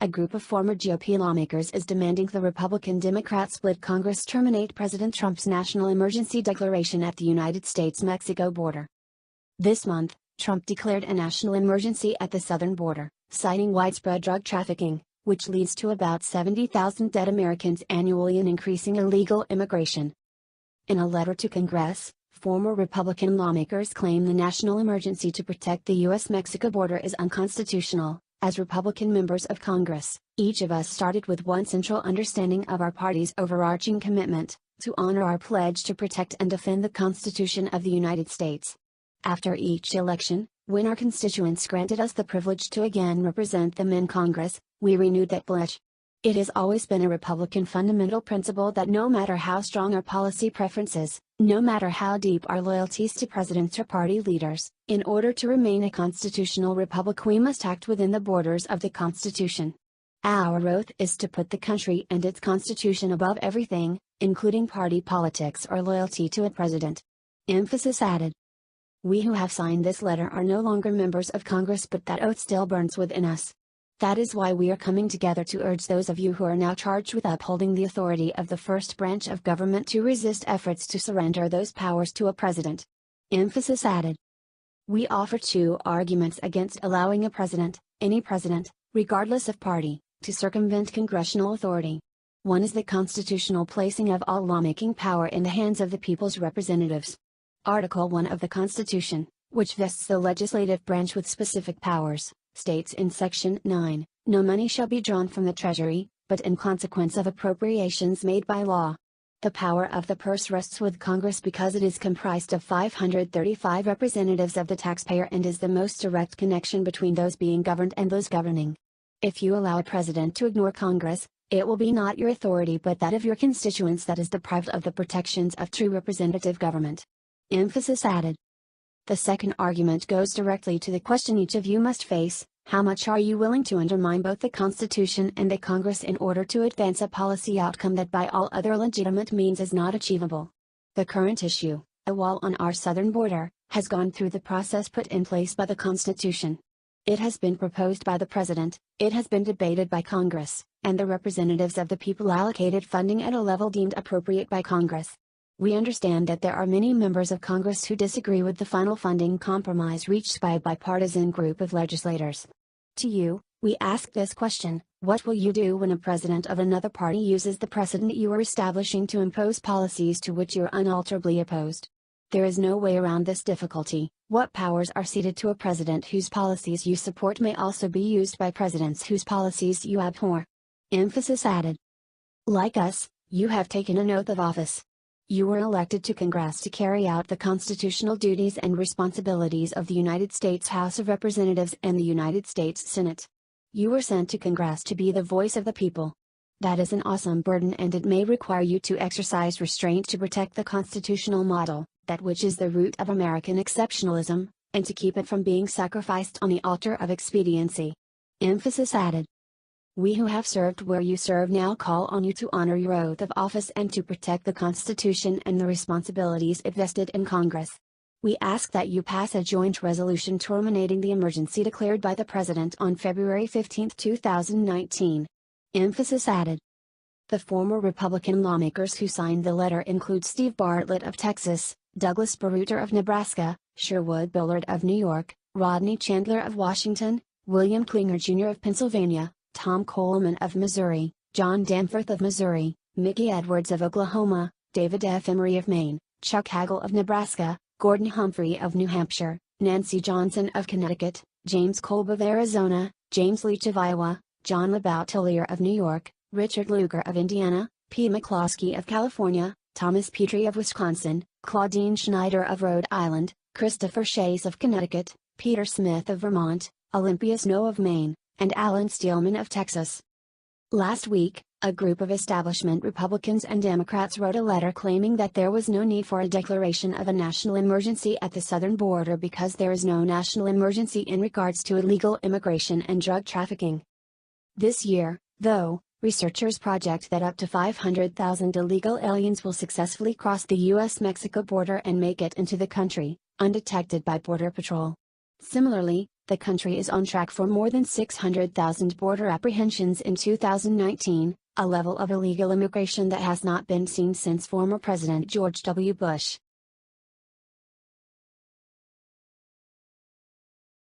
a group of former GOP lawmakers is demanding the Republican-Democrat split Congress terminate President Trump's national emergency declaration at the United States-Mexico border. This month, Trump declared a national emergency at the southern border, citing widespread drug trafficking, which leads to about 70,000 dead Americans annually and increasing illegal immigration. In a letter to Congress, former Republican lawmakers claim the national emergency to protect the U.S.-Mexico border is unconstitutional. As Republican members of Congress, each of us started with one central understanding of our party's overarching commitment, to honor our pledge to protect and defend the Constitution of the United States. After each election, when our constituents granted us the privilege to again represent them in Congress, we renewed that pledge. It has always been a Republican fundamental principle that no matter how strong our policy preferences, no matter how deep our loyalties to presidents or party leaders, in order to remain a constitutional republic we must act within the borders of the Constitution. Our oath is to put the country and its Constitution above everything, including party politics or loyalty to a president. Emphasis added. We who have signed this letter are no longer members of Congress, but that oath still burns within us. That is why we are coming together to urge those of you who are now charged with upholding the authority of the first branch of government to resist efforts to surrender those powers to a president. Emphasis added. We offer two arguments against allowing a president, any president, regardless of party, to circumvent congressional authority. One is the constitutional placing of all lawmaking power in the hands of the people's representatives. Article 1 of the Constitution, which vests the legislative branch with specific powers, states in Section 9, no money shall be drawn from the Treasury, but in consequence of appropriations made by law. The power of the purse rests with Congress because it is comprised of 535 representatives of the taxpayer and is the most direct connection between those being governed and those governing. If you allow a president to ignore Congress, it will be not your authority but that of your constituents that is deprived of the protections of true representative government. Emphasis added. The second argument goes directly to the question each of you must face: how much are you willing to undermine both the Constitution and the Congress in order to advance a policy outcome that by all other legitimate means is not achievable? The current issue, a wall on our southern border, has gone through the process put in place by the Constitution. It has been proposed by the President, it has been debated by Congress, and the representatives of the people allocated funding at a level deemed appropriate by Congress. We understand that there are many members of Congress who disagree with the final funding compromise reached by a bipartisan group of legislators. To you, we ask this question: what will you do when a president of another party uses the precedent you are establishing to impose policies to which you are unalterably opposed? There is no way around this difficulty. What powers are ceded to a president whose policies you support may also be used by presidents whose policies you abhor. Emphasis added. Like us, you have taken an oath of office. You were elected to Congress to carry out the constitutional duties and responsibilities of the United States House of Representatives and the United States Senate. You were sent to Congress to be the voice of the people. That is an awesome burden, and it may require you to exercise restraint to protect the constitutional model, that which is the root of American exceptionalism, and to keep it from being sacrificed on the altar of expediency. Emphasis added. We who have served where you serve now call on you to honor your oath of office and to protect the Constitution and the responsibilities it vested in Congress. We ask that you pass a joint resolution terminating the emergency declared by the President on February 15, 2019. Emphasis added. The former Republican lawmakers who signed the letter include Steve Bartlett of Texas, Douglas Baruter of Nebraska, Sherwood Bullard of New York, Rodney Chandler of Washington, William Klinger Jr. of Pennsylvania, Tom Coleman of Missouri, John Danforth of Missouri, Mickey Edwards of Oklahoma, David F. Emery of Maine, Chuck Hagel of Nebraska, Gordon Humphrey of New Hampshire, Nancy Johnson of Connecticut, James Kolb of Arizona, James Leach of Iowa, John LeBoutillier of New York, Richard Lugar of Indiana, P. McCloskey of California, Thomas Petrie of Wisconsin, Claudine Schneider of Rhode Island, Christopher Shays of Connecticut, Peter Smith of Vermont, Olympia Snow of Maine, and Alan Steelman of Texas. Last week, a group of establishment Republicans and Democrats wrote a letter claiming that there was no need for a declaration of a national emergency at the southern border because there is no national emergency in regards to illegal immigration and drug trafficking. This year, though, researchers project that up to 500,000 illegal aliens will successfully cross the U.S.-Mexico border and make it into the country, undetected by Border Patrol. Similarly, the country is on track for more than 600,000 border apprehensions in 2019, a level of illegal immigration that has not been seen since former President George W. Bush.